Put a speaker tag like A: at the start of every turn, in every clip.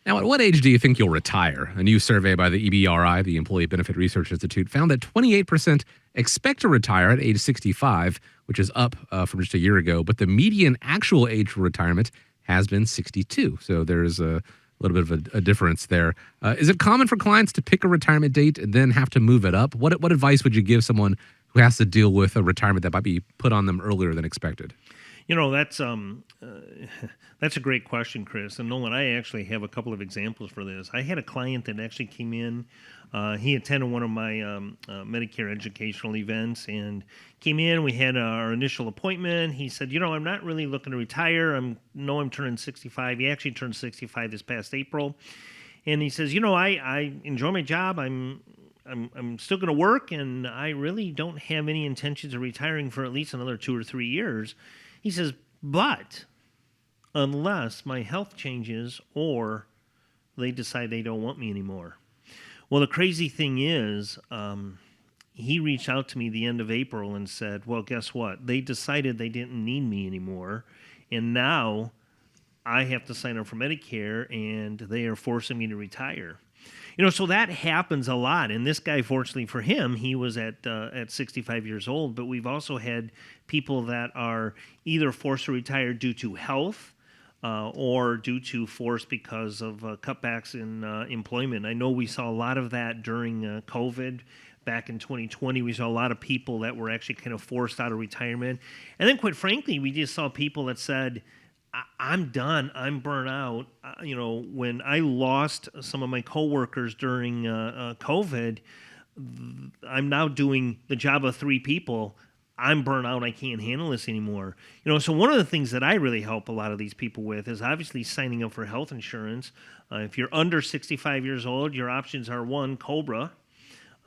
A: Now, at what age do you think you'll retire? A new survey by the EBRI, the Employee Benefit Research Institute, found that 28% expect to retire at age 65, which is up from just a year ago. But the median actual age for retirement has been 62. So there's a little bit of a difference there. Is it common for clients to pick a retirement date and then have to move it up? What advice would you give someone who has to deal with a retirement that might be put on them earlier than expected?
B: That's a great question, Chris. And Nolan, I actually have a couple of examples for this. I had a client that actually came in. He attended one of my Medicare educational events and came in. We had our initial appointment. He said, I'm not really looking to retire. I'm turning 65. He actually turned 65 this past April. And he says, I enjoy my job. I'm still going to work, and I really don't have any intentions of retiring for at least another 2 or 3 years. He says, but unless my health changes or they decide they don't want me anymore. Well, the crazy thing is, he reached out to me the end of April and said, well, guess what? They decided they didn't need me anymore, and now I have to sign up for Medicare, and they are forcing me to retire. So that happens a lot. And this guy, fortunately for him, he was at 65 years old. But we've also had people that are either forced to retire due to health or due to force because of cutbacks in employment. I know we saw a lot of that during COVID. Back in 2020, we saw a lot of people that were actually kind of forced out of retirement. And then, quite frankly, we just saw people that said, I'm done. I'm burnt out. When I lost some of my coworkers during COVID, I'm now doing the job of 3 people. I'm burnt out. I can't handle this anymore. So one of the things that I really help a lot of these people with is obviously signing up for health insurance. If you're under 65 years old, your options are 1, Cobra.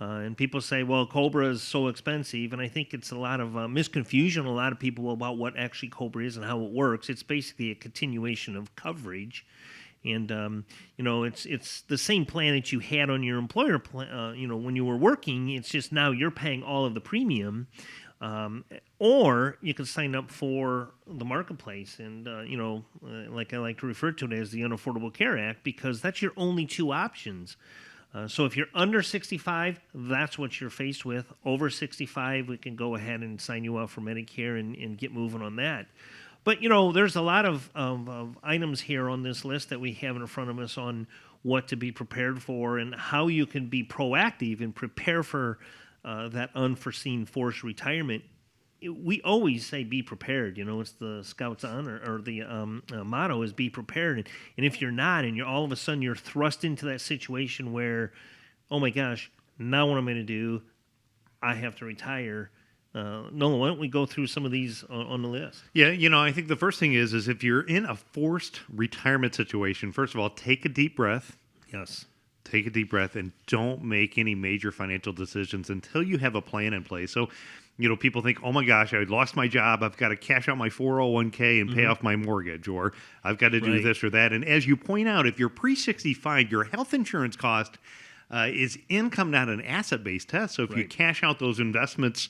B: And people say, well, Cobra is so expensive. And I think it's a lot of misconfusion, a lot of people about what actually Cobra is and how it works. It's basically a continuation of coverage. And, it's the same plan that you had on your employer plan, when you were working. It's just now you're paying all of the premium. Or you can sign up for the marketplace. And, like I like to refer to it as the Unaffordable Care Act, because that's your only 2 options. So if you're under 65, that's what you're faced with. Over 65, we can go ahead and sign you up for Medicare and get moving on that. But, there's a lot of items here on this list that we have in front of us on what to be prepared for and how you can be proactive and prepare for that unforeseen forced retirement. We always say be prepared. It's the Scouts honor or the motto is be prepared. And if you're not, and you're all of a sudden you're thrust into that situation where, oh my gosh, now what am I going to do? I have to retire. Nolan, why don't we go through some of these on the list?
C: Yeah, I think the first thing is if you're in a forced retirement situation, first of all, take a deep breath.
B: Yes.
C: Take a deep breath and don't make any major financial decisions until you have a plan in place. So, people think, oh my gosh, I lost my job. I've got to cash out my 401k and pay off my mortgage, or I've got to do this or that. And as you point out, if you're pre-65, your health insurance cost is income, not an asset-based test. So if you cash out those investments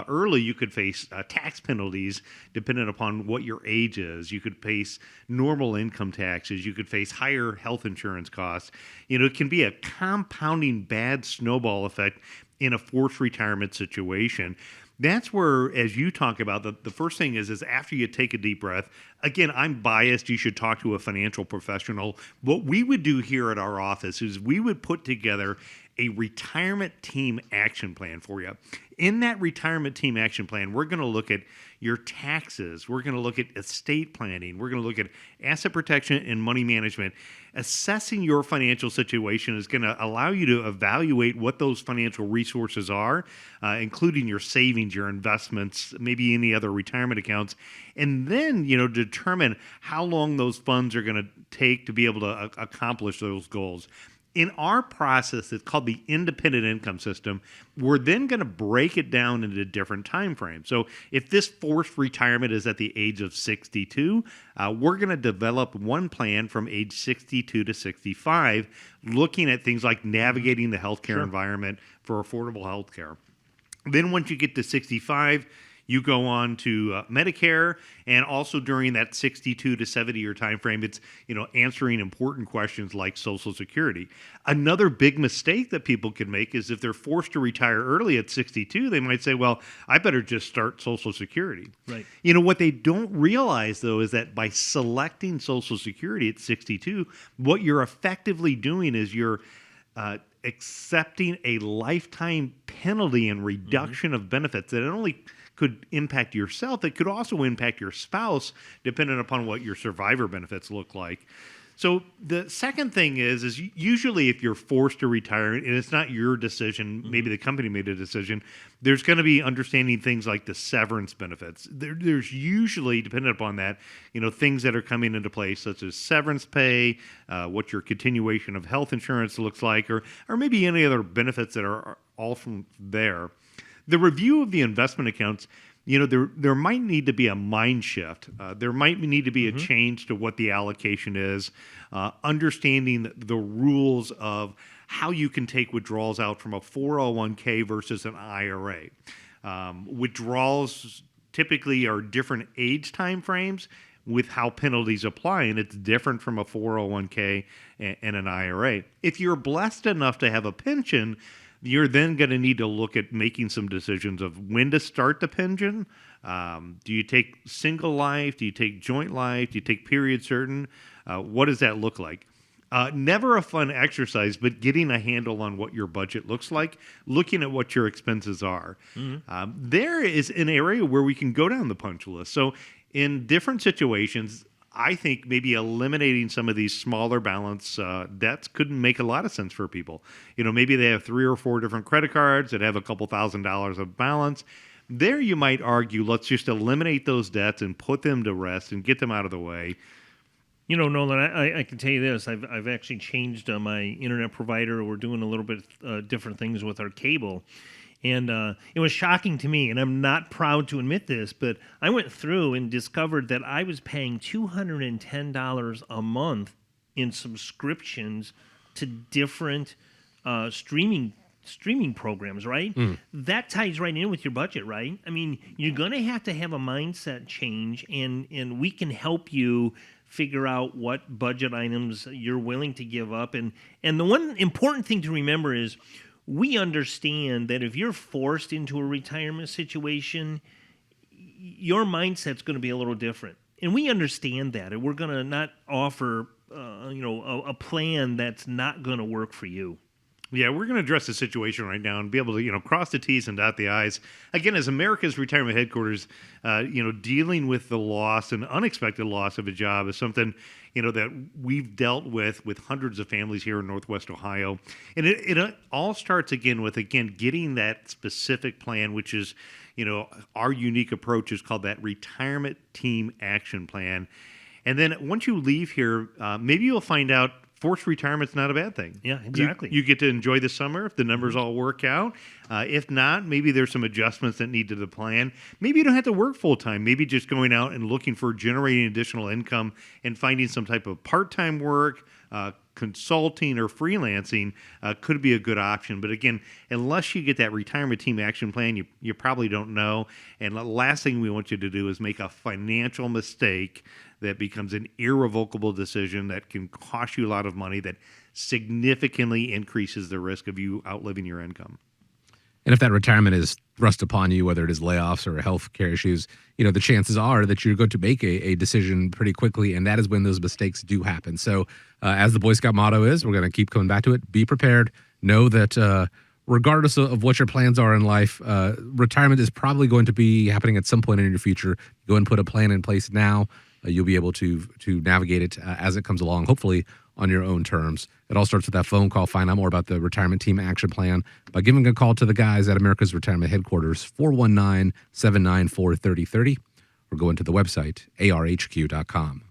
C: early, you could face tax penalties depending upon what your age is. You could face normal income taxes. You could face higher health insurance costs. It can be a compounding bad snowball effect in a forced retirement situation. That's where, as you talk about, the first thing is after you take a deep breath, again, I'm biased, you should talk to a financial professional. What we would do here at our office is we would put together a retirement team action plan for you. In that retirement team action plan, we're going to look at your taxes. We're going to look at estate planning. We're going to look at asset protection and money management. Assessing your financial situation is going to allow you to evaluate what those financial resources are, including your savings, your investments, maybe any other retirement accounts, and then, determine how long those funds are going to take to be able to accomplish those goals. In our process, it's called the independent income system. We're then going to break it down into different time frames. So if this forced retirement is at the age of 62, we're going to develop one plan from age 62 to 65, looking at things like navigating the healthcare environment for affordable healthcare. Then once you get to 65, You go on to Medicare, and also during that 62 to 70 year time frame, it's answering important questions like Social Security. Another big mistake that people can make is if they're forced to retire early at 62, they might say, well, I better just start Social Security.
B: Right.
C: What they don't realize, though, is that by selecting Social Security at 62, what you're effectively doing is you're accepting a lifetime penalty and reduction of benefits that it only could impact yourself. It could also impact your spouse, depending upon what your survivor benefits look like. So the second thing is usually if you're forced to retire and it's not your decision, maybe the company made a decision, there's going to be understanding things like the severance benefits. There's usually, depending upon that, things that are coming into place, such as severance pay, what your continuation of health insurance looks like, or maybe any other benefits that are all from there. The review of the investment accounts, there might need to be a mind shift. There might need to be a change to what the allocation is, understanding the rules of how you can take withdrawals out from a 401k versus an IRA. Withdrawals typically are different age time frames with how penalties apply, and it's different from a 401k and an IRA. If you're blessed enough to have a pension, you're then going to need to look at making some decisions of when to start the pension. Do you take single life? Do you take joint life? Do you take period certain? What does that look like? Never a fun exercise, but getting a handle on what your budget looks like, looking at what your expenses are. There is an area where we can go down the punch list. So in different situations, I think maybe eliminating some of these smaller balance debts could make a lot of sense for people. Maybe they have 3 or 4 different credit cards that have a couple $1,000s of balance. There you might argue, let's just eliminate those debts and put them to rest and get them out of the way.
B: Nolan, I can tell you this. I've actually changed my internet provider. We're doing a little bit different things with our cable. And it was shocking to me, and I'm not proud to admit this, but I went through and discovered that I was paying $210 a month in subscriptions to different streaming programs, right? That ties right in with your budget, right? I mean, you're going to have a mindset change, and we can help you figure out what budget items you're willing to give up. And the one important thing to remember is we understand that if you're forced into a retirement situation, your mindset's going to be a little different. And we understand that. And we're going to not offer a plan that's not going to work for you.
C: Yeah, we're going to address the situation right now and be able to, cross the T's and dot the I's. Again, as America's retirement headquarters, dealing with the loss and unexpected loss of a job is something, that we've dealt with hundreds of families here in Northwest Ohio. And it all starts with getting that specific plan, which is, our unique approach is called that Retirement Team Action Plan. And then once you leave here, maybe you'll find out forced retirement's not a bad thing.
B: Yeah, exactly.
C: You get to enjoy the summer if the numbers all work out. If not, maybe there's some adjustments that need to the plan. Maybe you don't have to work full time. Maybe just going out and looking for generating additional income and finding some type of part-time work, consulting or freelancing could be a good option. But again, unless you get that retirement team action plan, you probably don't know. And the last thing we want you to do is make a financial mistake that becomes an irrevocable decision that can cost you a lot of money, that significantly increases the risk of you outliving your income.
A: And if that retirement is thrust upon you, whether it is layoffs or health care issues, the chances are that you're going to make a decision pretty quickly, and that is when those mistakes do happen. So as the Boy Scout motto is, we're going to keep coming back to it, be prepared. Know that regardless of what your plans are in life, retirement is probably going to be happening at some point in your future. Go and put a plan in place now. You'll be able to navigate it as it comes along, hopefully on your own terms. It all starts with that phone call. Find out more about the Retirement Team Action Plan by giving a call to the guys at America's Retirement Headquarters, 419-794-3030, or go into the website, arhq.com.